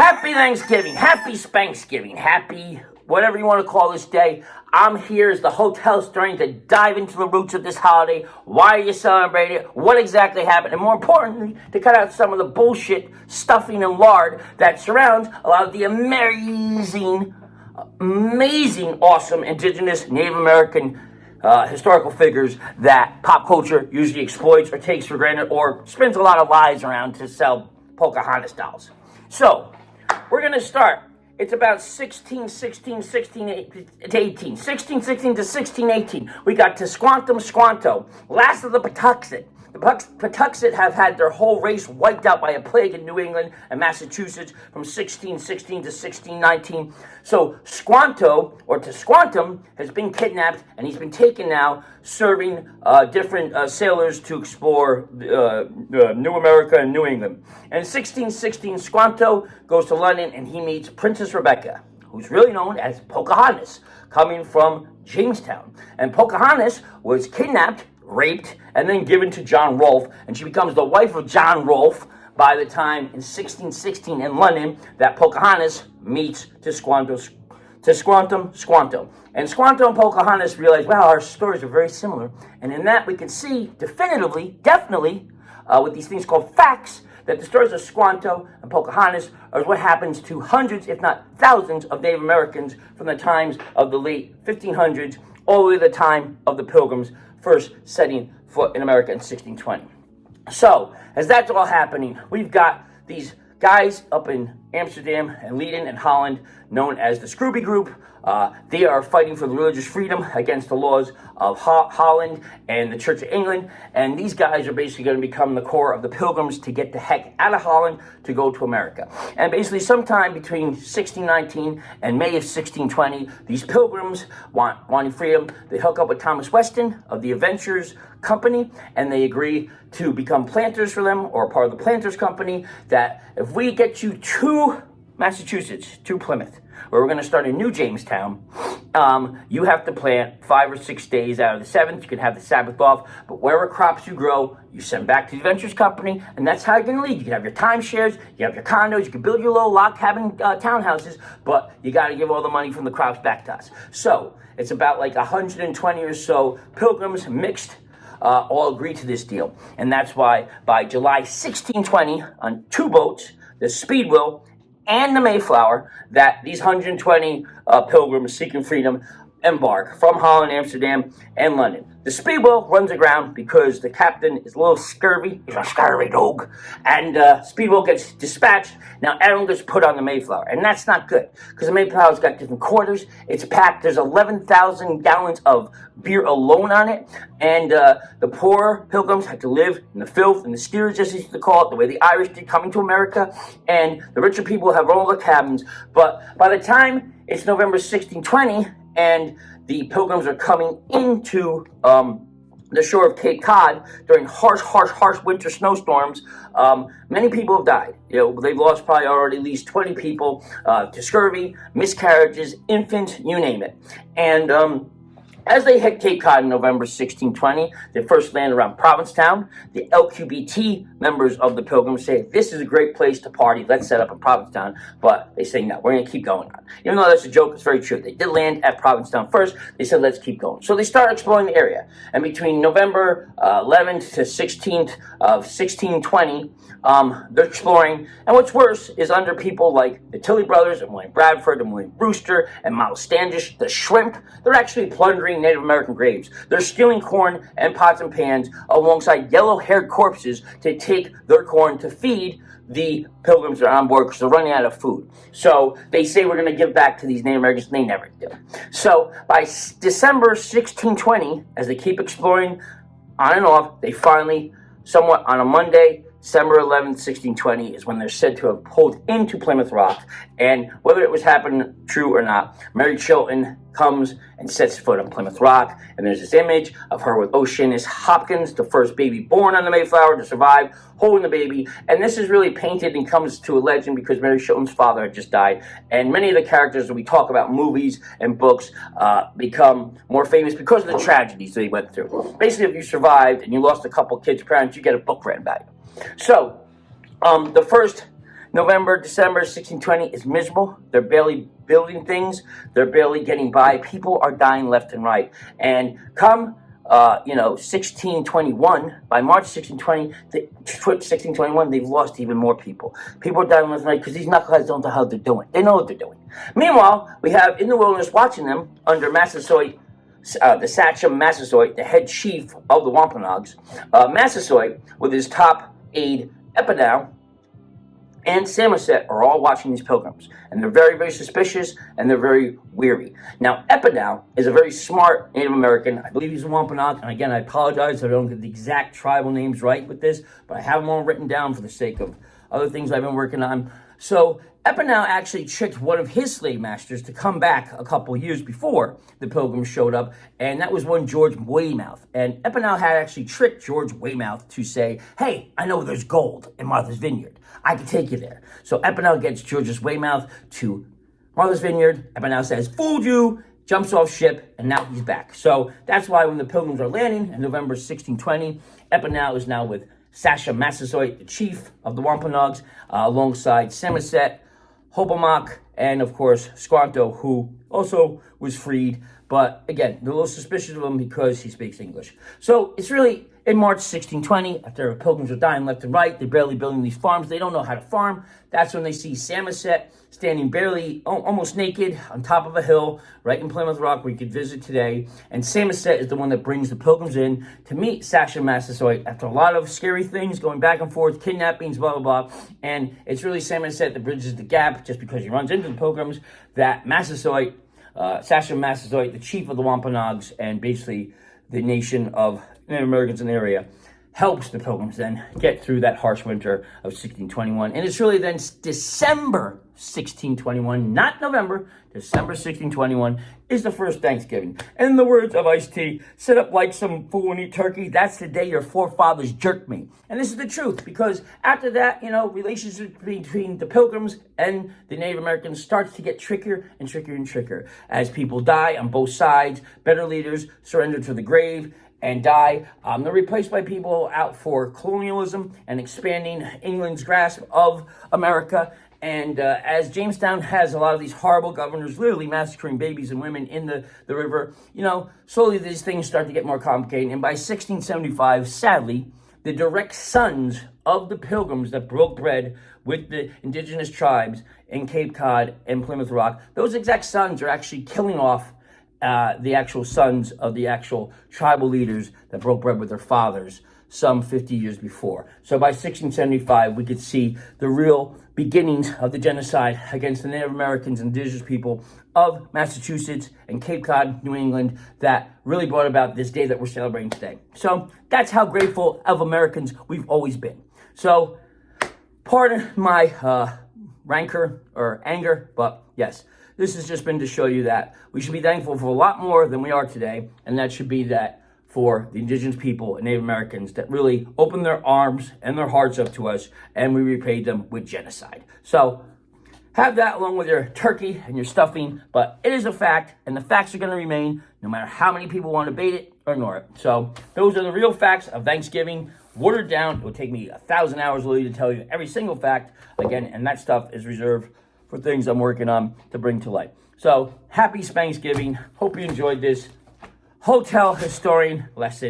Happy Thanksgiving, happy Spanksgiving, happy whatever you want to call this day. I'm here as the hotel starting to dive into the roots of this holiday. Why are you celebrating it? What exactly happened? And more importantly, to cut out some of the bullshit, stuffing, and lard that surrounds a lot of the amazing, awesome Indigenous Native American historical figures that pop culture usually exploits or takes for granted or spins a lot of lies around to sell Pocahontas dolls. So, we're going to start. It's about 1618. 1616 to 1618. We got Tisquantum Squanto, last of the Patuxet. The Patuxet have had their whole race wiped out by a plague in New England and Massachusetts from 1616 to 1619. So Squanto, or Tisquantum, has been kidnapped, and he's been taken now, serving different sailors to explore New America and New England. And in 1616, Squanto goes to London, and he meets Princess Rebecca, who's really known as Pocahontas, coming from Jamestown. And Pocahontas was kidnapped, raped, and then given to John Rolfe, and she becomes the wife of John Rolfe by the time in 1616 in London that Pocahontas meets Tisquantum Squanto. And Squanto and Pocahontas realize, wow, our stories are very similar. And in that we can see definitely, with these things called facts, that the stories of Squanto and Pocahontas are what happens to hundreds, if not thousands, of Native Americans from the times of the late 1500s all the way to the time of the Pilgrims first setting foot in America in 1620. So, as that's all happening, we've got these guys up in Amsterdam and Leiden and Holland known as the Scrooby Group. They are fighting for religious freedom against the laws of Holland and the Church of England. And these guys are basically going to become the core of the Pilgrims to get the heck out of Holland to go to America. And basically sometime between 1619 and May of 1620, these Pilgrims wanting freedom. They hook up with Thomas Weston of the Adventures Company, and they agree to become planters for them, or part of the Planters Company, that if we get you to Massachusetts, to Plymouth, where we're going to start a new Jamestown, you have to plant 5 or 6 days out of the 7th. You can have the Sabbath off, but wherever crops you grow, you send back to the Adventures Company, and that's how you're going to lead. You can have your timeshares, you have your condos, you can build your little log cabin townhouses, but you got to give all the money from the crops back to us. So, it's about like 120 or so Pilgrims mixed all agree to this deal. And that's why by July 1620, on 2 boats, the Speedwell and the Mayflower, that these 120 pilgrims seeking freedom embark from Holland, Amsterdam, and London. The Speedwell runs aground because the captain is a little scurvy. He's a scurvy dog. And Speedwell gets dispatched. Now everyone gets put on the Mayflower. And that's not good, because the Mayflower's got different quarters. It's packed. There's 11,000 gallons of beer alone on it. And the poor pilgrims had to live in the filth and the steerage, as they used to call it, the way the Irish did coming to America. And the richer people have all the cabins. But by the time it's November 1620, and the Pilgrims are coming into the shore of Cape Cod during harsh winter snowstorms, many people have died. They've lost probably already at least 20 people to scurvy, miscarriages, infants, you name it. And as they hit Cape Cod in November 1620, they first land around Provincetown. The LQBT members of the Pilgrims say, this is a great place to party, let's set up in Provincetown. But they say, no, we're going to keep going on. Even though that's a joke, it's very true. They did land at Provincetown first. They said, let's keep going. So they start exploring the area. And between November 11th to 16th of 1620, they're exploring. And what's worse is under people like the Tilley brothers and William Bradford and William Brewster and Miles Standish, the Shrimp, they're actually plundering Native American graves. They're stealing corn and pots and pans alongside yellow-haired corpses to take their corn to feed the Pilgrims that are on board because they're running out of food. So they say we're going to give back to these Native Americans, and they never do. So by December 1620, as they keep exploring on and off, they finally, somewhat on a Monday, December 11th, 1620 is when they're said to have pulled into Plymouth Rock. And whether it was happening true or not, Mary Chilton comes and sets foot on Plymouth Rock. And there's this image of her with Oceanus Hopkins, the first baby born on the Mayflower to survive, holding the baby. And this is really painted and comes to a legend because Mary Chilton's father had just died. And many of the characters that we talk about, movies and books, become more famous because of the tragedies they went through. Basically, if you survived and you lost a couple kids' parents, you get a book read about you. So, the first November, December 1620 is miserable. They're barely building things. They're barely getting by. People are dying left and right. And come 1621, by March 1621, they've lost even more people. People are dying left and right because these knuckleheads don't know how they're doing. They know what they're doing. Meanwhile, we have in the wilderness watching them under Massasoit, the Sachem Massasoit, the head chief of the Wampanoags, Massasoit, with his top aide, Epinow, and Samoset are all watching these pilgrims. And they're very, very suspicious, and they're very weary. Now, Epinow is a very smart Native American. I believe he's a Wampanoag. And again, I apologize if I don't get the exact tribal names right with this, but I have them all written down for the sake of other things I've been working on. So Epinow actually tricked one of his slave masters to come back a couple years before the Pilgrims showed up, and that was one George Weymouth. And Epinow had actually tricked George Weymouth to say, hey, I know there's gold in Martha's Vineyard. I can take you there. So Epinow gets George's Weymouth to Martha's Vineyard. Epinow says, fooled you, jumps off ship, and now he's back. So that's why when the Pilgrims are landing in November 1620, Epinow is now with Sachem Massasoit, the chief of the Wampanoags, alongside Samoset, Hobomok, and of course Squanto, who also was freed. But again, they're a little suspicious of him because he speaks English. So it's really in March 1620, after the Pilgrims are dying left and right, they're barely building these farms. They don't know how to farm. That's when they see Samoset standing barely, almost naked, on top of a hill, right in Plymouth Rock, where you could visit today. And Samoset is the one that brings the Pilgrims in to meet Sachem Massasoit after a lot of scary things, going back and forth, kidnappings, blah, blah, blah. And it's really Samoset that bridges the gap, just because he runs into the Pilgrims, that Massasoit, Sachem Massasoit, the chief of the Wampanoags, and basically the nation of Native Americans in the area, helps the Pilgrims then get through that harsh winter of 1621. And it's really then December 1621, not November, December 1621 is the first Thanksgiving. And in the words of Ice-T, sit up like some fool and eat turkey. That's the day your forefathers jerked me. And this is the truth, because after that, relationships between the Pilgrims and the Native Americans starts to get trickier and trickier and trickier. As people die on both sides, better leaders surrender to the grave and die. They're replaced by people out for colonialism and expanding England's grasp of America. And as Jamestown has a lot of these horrible governors literally massacring babies and women in the river, slowly these things start to get more complicated. And by 1675, sadly, the direct sons of the Pilgrims that broke bread with the indigenous tribes in Cape Cod and Plymouth Rock, those exact sons are actually killing off the actual sons of the actual tribal leaders that broke bread with their fathers some 50 years before. So by 1675, we could see the real beginnings of the genocide against the Native Americans and indigenous people of Massachusetts and Cape Cod, New England, that really brought about this day that we're celebrating today. So that's how grateful of Americans we've always been. So pardon my rancor or anger, but yes, this has just been to show you that we should be thankful for a lot more than we are today, and that should be that for the indigenous people and Native Americans that really opened their arms and their hearts up to us, and we repaid them with genocide. So have that along with your turkey and your stuffing, but it is a fact, and the facts are going to remain no matter how many people want to debate it or ignore it. So those are the real facts of Thanksgiving, watered down. It would take me 1,000 hours literally to tell you every single fact again, and that stuff is reserved for things I'm working on to bring to light. So happy Thanksgiving. Hope you enjoyed this hotel historian lesson.